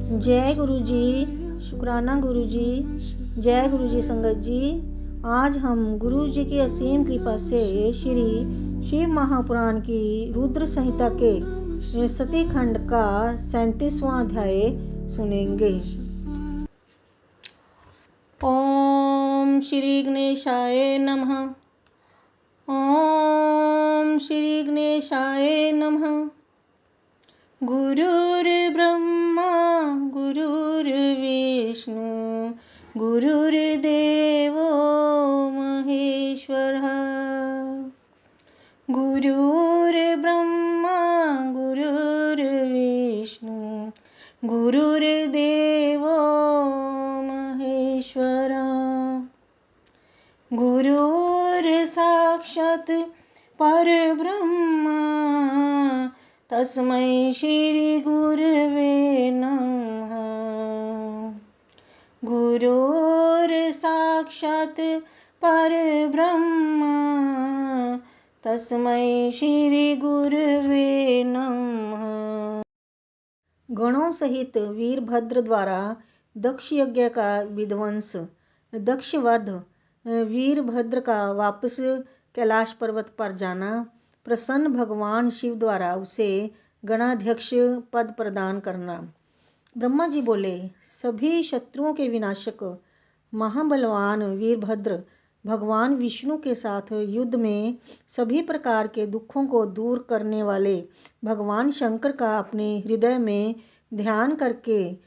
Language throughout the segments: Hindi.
जय गुरु जी, शुक्राना गुरु जी, जय गुरु जी। संगत जी, आज हम गुरु जी की असीम कृपा से श्री शिव महापुराण की रुद्र संहिता के सती खंड का 37वां अध्याय सुनेंगे। ओम श्री गणेशाय नमः। ओम श्री गणेशाय नमः। गुरुर्ब्रह्मा गुरुर्विष्णु गुरुर्देवो महेश्वरः। गुरुर्ब्रह्मा गुरुर्विष्णु गुरुर्देवो महेश्वरः। गुरुर्साक्षात् परब्रह्म तस्मै श्री गुरवे नमः। गुरुर्साक्षात् परब्रह्म तस्मै श्री गुरवे नमः। गणों सहित वीरभद्र द्वारा दक्ष यज्ञ का विध्वंस। दक्षवध। वीरभद्र का वापस कैलाश पर्वत पर जाना। प्रसन्न भगवान शिव द्वारा उसे गणाध्यक्ष पद प्रदान करना। ब्रह्मा जी बोले, सभी शत्रुओं के विनाशक महाबलवान वीरभद्र भगवान विष्णु के साथ युद्ध में सभी प्रकार के दुखों को दूर करने वाले भगवान शंकर का अपने हृदय में ध्यान करके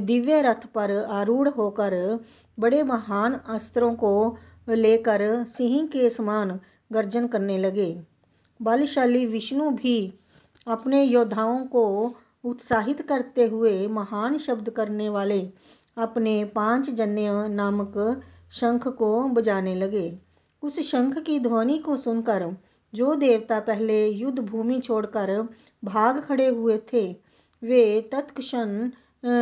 दिव्य रथ पर आरूढ़ होकर बड़े महान अस्त्रों को लेकर सिंह के समान गर्जन करने लगे। बलशाली विष्णु भी अपने योद्धाओं को उत्साहित करते हुए महान शब्द करने वाले अपने 5 जन्य नामक शंख को बजाने लगे। उस शंख की ध्वनि को सुनकर जो देवता पहले युद्ध भूमि छोड़कर भाग खड़े हुए थे वे तत्क्षण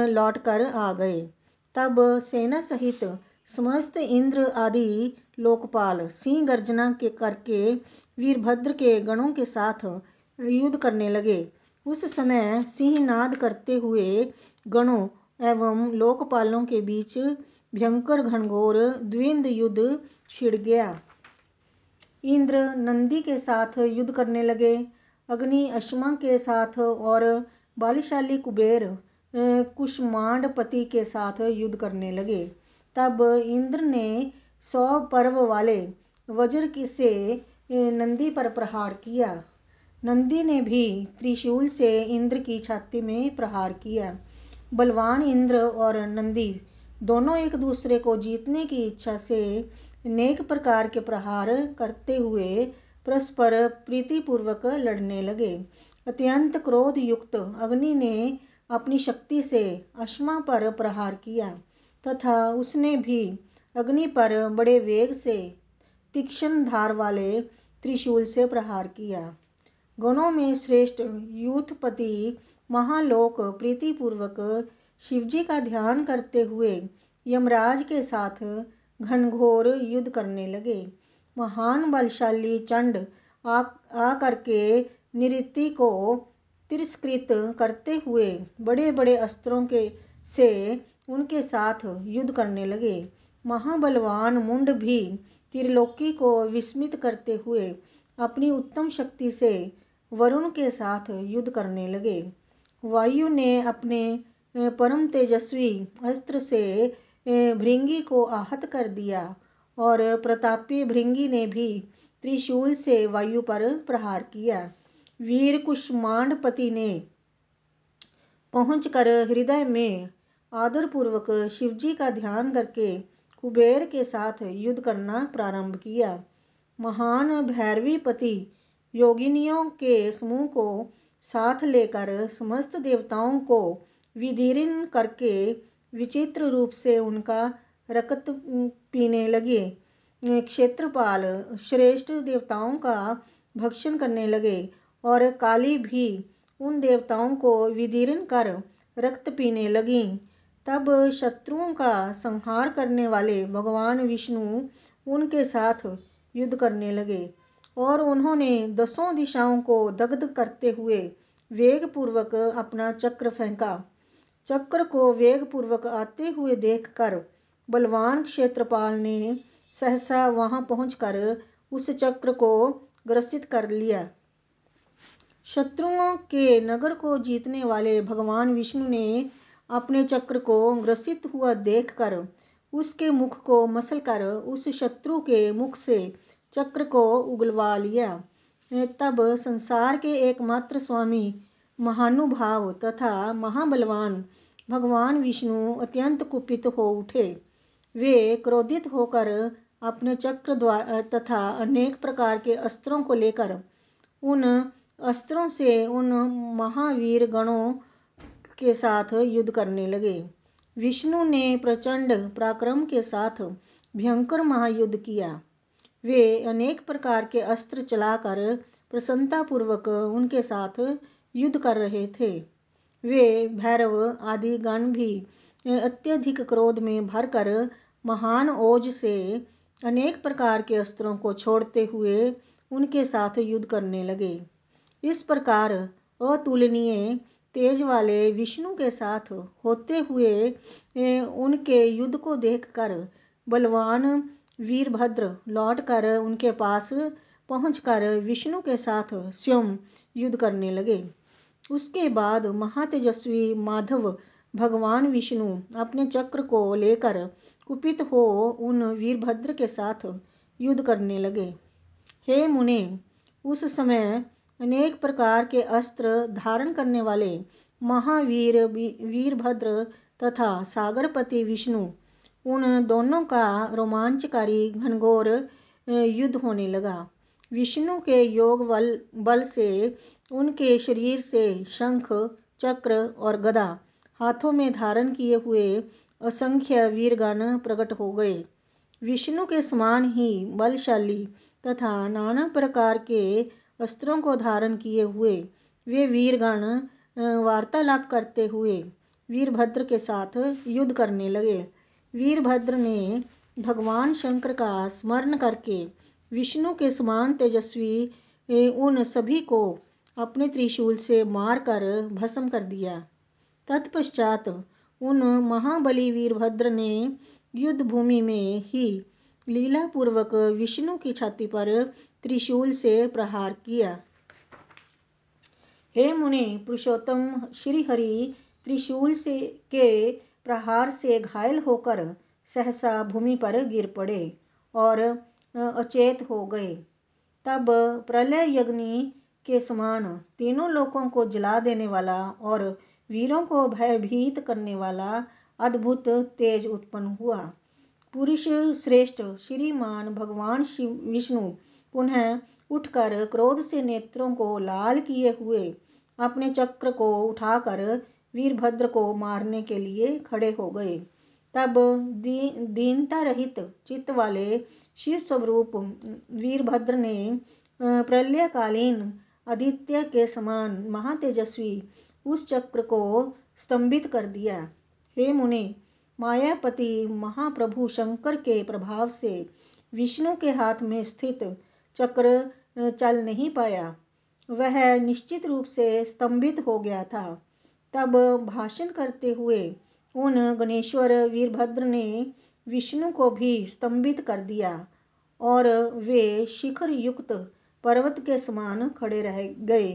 लौटकर आ गए। तब सेना सहित समस्त इंद्र आदि लोकपाल सिंह गर्जना के करके वीरभद्र के गणों के साथ युद्ध करने लगे। उस समय सिंहनाद करते हुए गणों एवं लोकपालों के बीच भयंकर घनघोर द्वंद्व युद्ध छिड़ गया। इंद्र नंदी के साथ युद्ध करने लगे, अग्नि अश्मा के साथ और बलशाली कुबेर कुष्मांडपति के साथ युद्ध करने लगे। तब इंद्र ने 100 पर्व वाले वज्र से नंदी पर प्रहार किया। नंदी ने भी त्रिशूल से इंद्र की छाती में प्रहार किया। बलवान इंद्र और नंदी दोनों एक दूसरे को जीतने की इच्छा से अनेक प्रकार के प्रहार करते हुए परस्पर प्रीतिपूर्वक लड़ने लगे। अत्यंत क्रोध युक्त अग्नि ने अपनी शक्ति से अश्मा पर प्रहार किया तथा उसने भी अग्नि पर बड़े वेग से तीक्ष्ण धार वाले त्रिशूल से प्रहार किया। गणों में श्रेष्ठ यूथपति महालोक प्रीतिपूर्वक शिवजी का ध्यान करते हुए यमराज के साथ घनघोर युद्ध करने लगे। महान बलशाली चंड आ करके निऋति को तिरस्कृत करते हुए बड़े बड़े अस्त्रों के से उनके साथ युद्ध करने लगे। महाबलवान मुंड भी त्रिलोकी को विस्मित करते हुए अपनी उत्तम शक्ति से वरुण के साथ युद्ध करने लगे। वायु ने अपने परम तेजस्वी अस्त्र से भृंगी को आहत कर दिया और प्रतापी भृंगी ने भी त्रिशूल से वायु पर प्रहार किया। वीर कुष्मांडपति ने पहुंचकर हृदय में आदरपूर्वक शिवजी का ध्यान करके कुबेर के साथ युद्ध करना प्रारंभ किया। महान भैरवीपति योगिनियों के समूह को साथ लेकर समस्त देवताओं को विदीर्ण करके विचित्र रूप से उनका रक्त पीने लगे। क्षेत्रपाल श्रेष्ठ देवताओं का भक्षण करने लगे और काली भी उन देवताओं को विदीर्ण कर रक्त पीने लगी। तब शत्रुओं का संहार करने वाले भगवान विष्णु उनके साथ युद्ध करने लगे और उन्होंने 10 दिशाओं को दग्ध करते हुए वेग पूर्वक अपना चक्र फेंका। चक्र को वेगपूर्वक आते हुए देखकर बलवान क्षेत्रपाल ने सहसा वहां पहुंचकर उस चक्र को ग्रसित कर लिया। शत्रुओं के नगर को जीतने वाले भगवान विष्णु ने अपने चक्र को ग्रसित हुआ देखकर उसके मुख को मसलकर उस शत्रु के मुख से चक्र को उगलवा लिया। तब संसार के एकमात्र स्वामी, महानुभाव तथा महाबलवान भगवान विष्णु अत्यंत कुपित हो उठे। वे क्रोधित होकर अपने चक्र द्वारा तथा अनेक प्रकार के अस्त्रों को लेकर उन अस्त्रों से उन महावीर गणों के साथ युद्ध करने लगे। विष्णु ने प्रचंड पराक्रम के साथ भयंकर महायुद्ध किया। वे अनेक प्रकार के अस्त्र चलाकर प्रसन्नतापूर्वक उनके साथ युद्ध कर रहे थे। वे भैरव आदि गण भी अत्यधिक क्रोध में भरकर महान ओज से अनेक प्रकार के अस्त्रों को छोड़ते हुए उनके साथ युद्ध करने लगे। इस प्रकार अतुलनीय तेज वाले विष्णु के साथ होते हुए उनके युद्ध को देखकर बलवान वीरभद्र लौटकर उनके पास पहुंचकर विष्णु के साथ स्वयं युद्ध करने लगे। उसके बाद महातेजस्वी माधव भगवान विष्णु अपने चक्र को लेकर कुपित हो उन वीरभद्र के साथ युद्ध करने लगे। हे मुने, उस समय अनेक प्रकार के अस्त्र धारण करने वाले महावीर वीरभद्र तथा सागरपति विष्णु, उन दोनों का रोमांचकारी घनघोर युद्ध होने लगा। विष्णु के योग बल से उनके शरीर से शंख, चक्र और गदा हाथों में धारण किए हुए असंख्य वीरगण प्रकट हो गए। विष्णु के समान ही बलशाली तथा नाना प्रकार के अस्त्रों को धारण किए हुए वे वीरगण वार्तालाप करते हुए वीरभद्र के साथ युद्ध करने लगे। वीरभद्र ने भगवान शंकर का स्मरण करके विष्णु के समान तेजस्वी उन सभी को अपने त्रिशूल से मारकर भस्म कर दिया। तत्पश्चात उन महाबली वीरभद्र ने युद्ध भूमि में ही लीलापूर्वक विष्णु की छाती पर त्रिशूल से प्रहार किया। हे मुनि, पुरुषोत्तम श्री हरि त्रिशूल से के प्रहार से घायल होकर सहसा भूमि पर गिर पड़े और अचेत हो गए। तब प्रलय यज्ञ के समान तीनों लोकों को जला देने वाला और वीरों को भयभीत करने वाला अद्भुत तेज उत्पन्न हुआ। पुरुष श्रेष्ठ श्रीमान भगवान शिव विष्णु पुनः उठकर क्रोध से नेत्रों को लाल किए हुए अपने चक्र को उठाकर वीरभद्र को मारने के लिए खड़े हो गए। तब दीनता रहित चित्त वाले शिव स्वरूप वीरभद्र ने प्रलयकालीन आदित्य के समान महातेजस्वी उस चक्र को स्तंभित कर दिया। हे मुने, मायापति महाप्रभु शंकर के प्रभाव से विष्णु के हाथ में स्थित चक्र चल नहीं पाया, वह निश्चित रूप से स्तंभित हो गया था। तब भाषण करते हुए उन गणेश्वर वीरभद्र ने विष्णु को भी स्तंभित कर दिया और वे शिखर युक्त पर्वत के समान खड़े रह गए।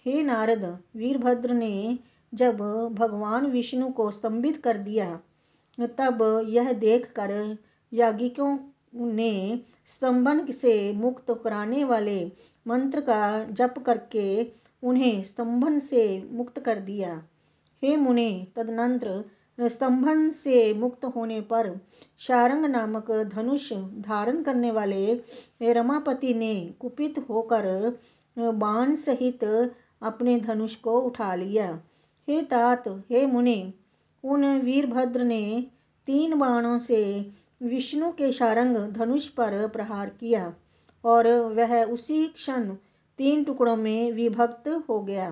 हे नारद, वीरभद्र ने जब भगवान विष्णु को स्तंभित कर दिया तब यह देखकर याज्ञिकों ने स्तंभन से मुक्त कराने वाले मंत्र का जप करके उन्हें स्तंभन से मुक्त कर दिया। हे मुने, तदनंतर स्तंभन से मुक्त होने पर शारंग नामक धनुष धारण करने वाले रमापति ने कुपित होकर बाण सहित अपने धनुष को उठा लिया। हे तात, हे मुने, उन वीरभद्र ने 3 बाणों से विष्णु के शारंग धनुष पर प्रहार किया और वह उसी क्षण 3 टुकड़ों में विभक्त हो गया।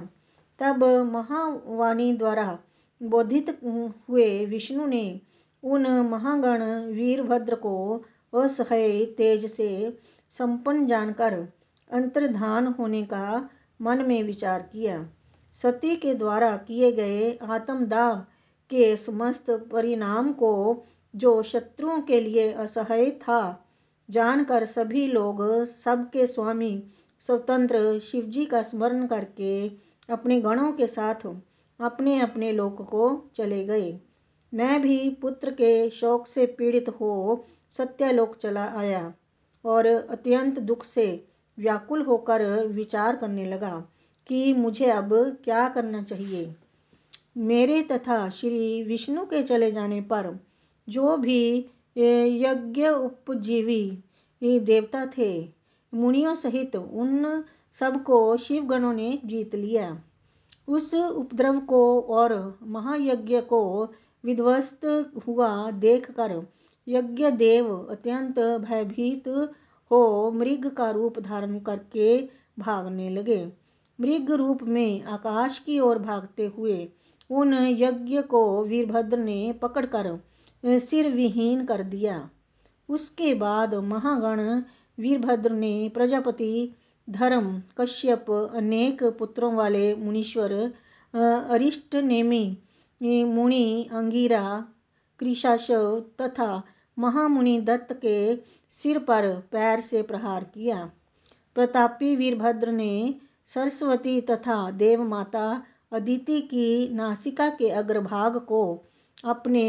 तब महावाणी द्वारा बोधित हुए विष्णु ने उन महागण वीरभद्र को असह्य तेज से संपन्न जानकर अंतर्धान होने का मन में विचार किया। सती के द्वारा किए गए आत्मदाह के समस्त परिणाम को, जो शत्रुओं के लिए असह्य था, जानकर सभी लोग सबके स्वामी स्वतंत्र शिवजी का स्मरण करके अपने गणों के साथ अपने अपने लोक को चले गए। मैं भी पुत्र के शोक से पीड़ित हो सत्यलोक चला आया और अत्यंत दुख से व्याकुल होकर विचार करने लगा कि मुझे अब क्या करना चाहिए। मेरे तथा श्री विष्णु के चले जाने पर जो भी यज्ञ उपजीवी देवता थे, मुनियों सहित उन सबको शिवगणों ने जीत लिया। उस उपद्रव को और महायज्ञ को विध्वस्त हुआ देखकर यज्ञ देव अत्यंत भयभीत हो मृग का रूप धारण करके भागने लगे। मृग रूप में आकाश की ओर भागते हुए उन यज्ञ को वीरभद्र ने पकड़कर सिर विहीन कर दिया। उसके बाद महागण वीरभद्र ने प्रजापति धर्म, कश्यप, अनेक पुत्रों वाले मुनीश्वर, अरिष्ट नेमि मुनि, अंगिरा, कृशाशव तथा महामुनि दत्त के सिर पर पैर से प्रहार किया। प्रतापी वीरभद्र ने सरस्वती तथा देव माता अदिति की नासिका के अग्रभाग को अपने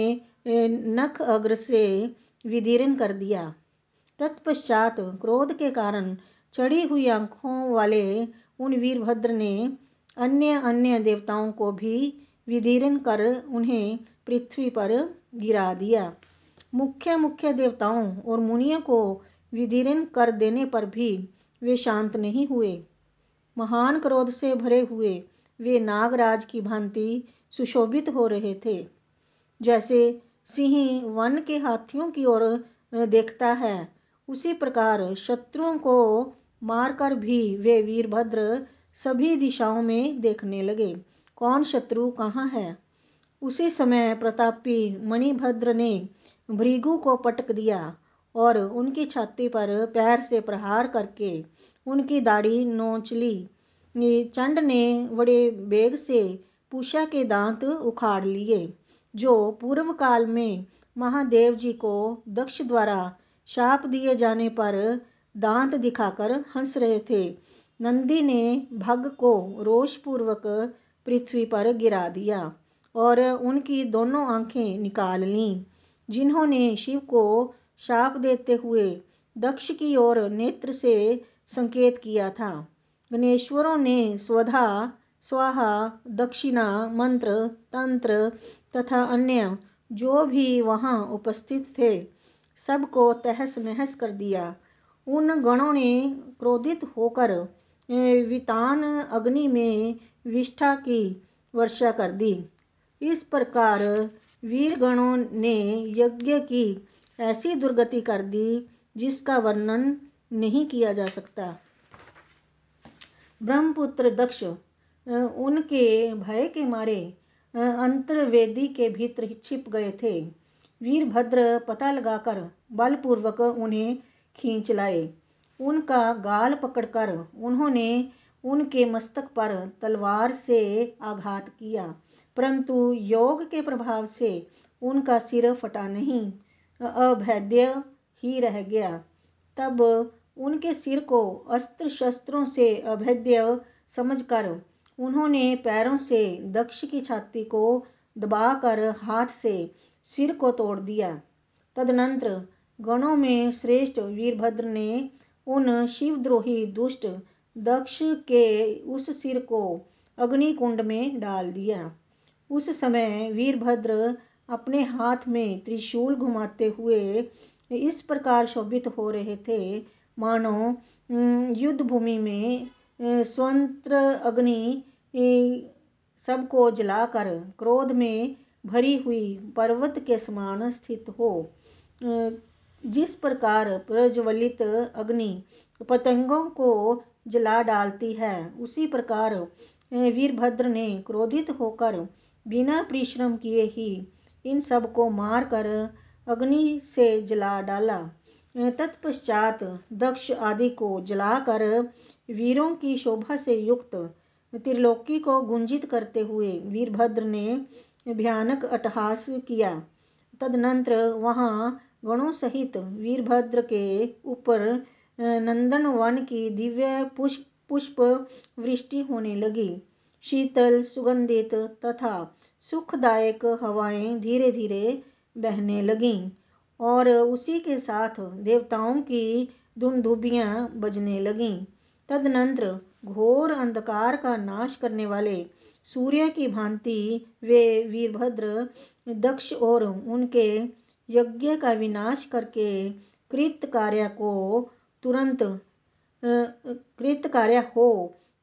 नख अग्र से विदीर्ण कर दिया। तत्पश्चात क्रोध के कारण चढ़ी हुई आंखों वाले उन वीरभद्र ने अन्य अन्य देवताओं को भी विदीर्ण कर उन्हें पृथ्वी पर गिरा दिया। मुख्य मुख्य देवताओं और मुनियों को विदीर्ण कर देने पर भी वे शांत नहीं हुए। महान क्रोध से भरे हुए वे नागराज की भांति सुशोभित हो रहे थे। जैसे सिंह वन के हाथियों की ओर देखता है, उसी प्रकार शत्रुओं को मारकर भी वे वीरभद्र सभी दिशाओं में देखने लगे, कौन शत्रु कहाँ है। उसी समय प्रतापी मणिभद्र ने भृगु को पटक दिया और उनकी छाती पर पैर से प्रहार करके उनकी दाढ़ी नोच ली। चंड ने बड़े वेग से पूषा के दांत उखाड़ लिए, जो पूर्व काल में महादेव जी को दक्ष द्वारा शाप दिए जाने पर दांत दिखाकर हंस रहे थे। नंदी ने भग को रोषपूर्वक पृथ्वी पर गिरा दिया और उनकी दोनों आंखें निकाल लीं। जिन्होंने शिव को शाप देते हुए दक्ष की ओर नेत्र से संकेत किया था। गणेश्वरों ने स्वधा, स्वाहा, दक्षिणा मंत्र, तंत्र तथा अन्य जो भी वहां उपस्थित थे, सबको तहस नहस कर दिया। उन गणों ने क्रोधित होकर वितान अग्नि में विष्ठा की वर्षा कर दी। इस प्रकार वीरगणों ने यज्ञ की ऐसी दुर्गति कर दी जिसका वर्णन नहीं किया जा सकता। ब्रह्मपुत्र दक्ष उनके भय के मारे अंतर्वेदी के भीतर छिप गए थे। वीरभद्र पता लगाकर बलपूर्वक उन्हें खींच लाए। उनका गाल पकड़कर उन्होंने उनके मस्तक पर तलवार से आघात किया, परंतु योग के प्रभाव से उनका सिर फटा नहीं, अभेद्य ही रह गया। तब उनके सिर को अस्त्र शस्त्रों से अभेद्य समझकर उन्होंने पैरों से दक्ष की छाती को दबाकर हाथ से सिर को तोड़ दिया। तदनंतर गणों में श्रेष्ठ वीरभद्र ने उन शिवद्रोही दुष्ट दक्ष के उस सिर को अग्निकुंड में डाल दिया। उस समय वीरभद्र अपने हाथ में त्रिशूल घुमाते हुए इस प्रकार शोभित हो रहे थे, मानो युद्ध भूमि में स्वतंत्र अग्नि सबको जलाकर क्रोध में भरी हुई पर्वत के समान स्थित हो। जिस प्रकार प्रज्वलित अग्नि पतंगों को जला डालती है, उसी प्रकार वीरभद्र ने क्रोधित होकर बिना परिश्रम किए ही इन सब को मार कर अग्नि से जला डाला। तत्पश्चात दक्ष आदि को जलाकर वीरों की शोभा से युक्त त्रिलोकी को गुंजित करते हुए वीरभद्र ने भयानक अट्टहास किया। तदनंतर वहां गणों सहित वीरभद्र के ऊपर नंदनवन की दिव्य पुष्प वृष्टि होने लगी। शीतल, सुगंधित तथा सुखदायक हवाएं धीरे धीरे बहने लगीं और उसी के साथ देवताओं की दुंदुभियां बजने लगीं। तदनंतर घोर अंधकार का नाश करने वाले सूर्य की भांति वे वीरभद्र दक्ष और उनके यज्ञ का विनाश करके कृत कार्य हो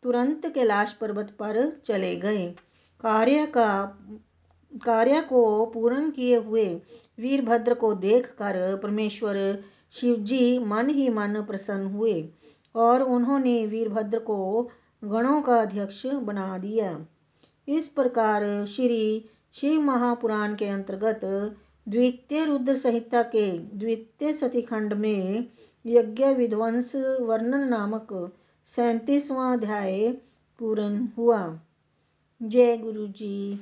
तुरंत कैलाश पर्वत पर चले गए। कार्य को पूर्ण किए हुए वीरभद्र को देखकर परमेश्वर शिवजी मन ही मन प्रसन्न हुए और उन्होंने वीरभद्र को गणों का अध्यक्ष बना दिया। इस प्रकार श्री शिव महापुराण के अंतर्गत द्वितीय रुद्र संहिता के द्वितीय सतीखंड में यज्ञ विध्वंस वर्णन नामक 37वां अध्याय पूर्ण हुआ। जय गुरु जी।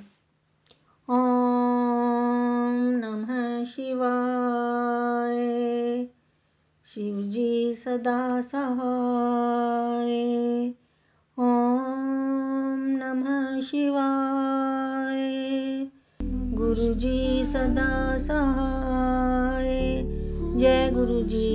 ओम नमः शिवाय। शिवजी सदा सहाय। ओम नमः शिवाय। गुरुजी सदा सहाय। जय गुरुजी।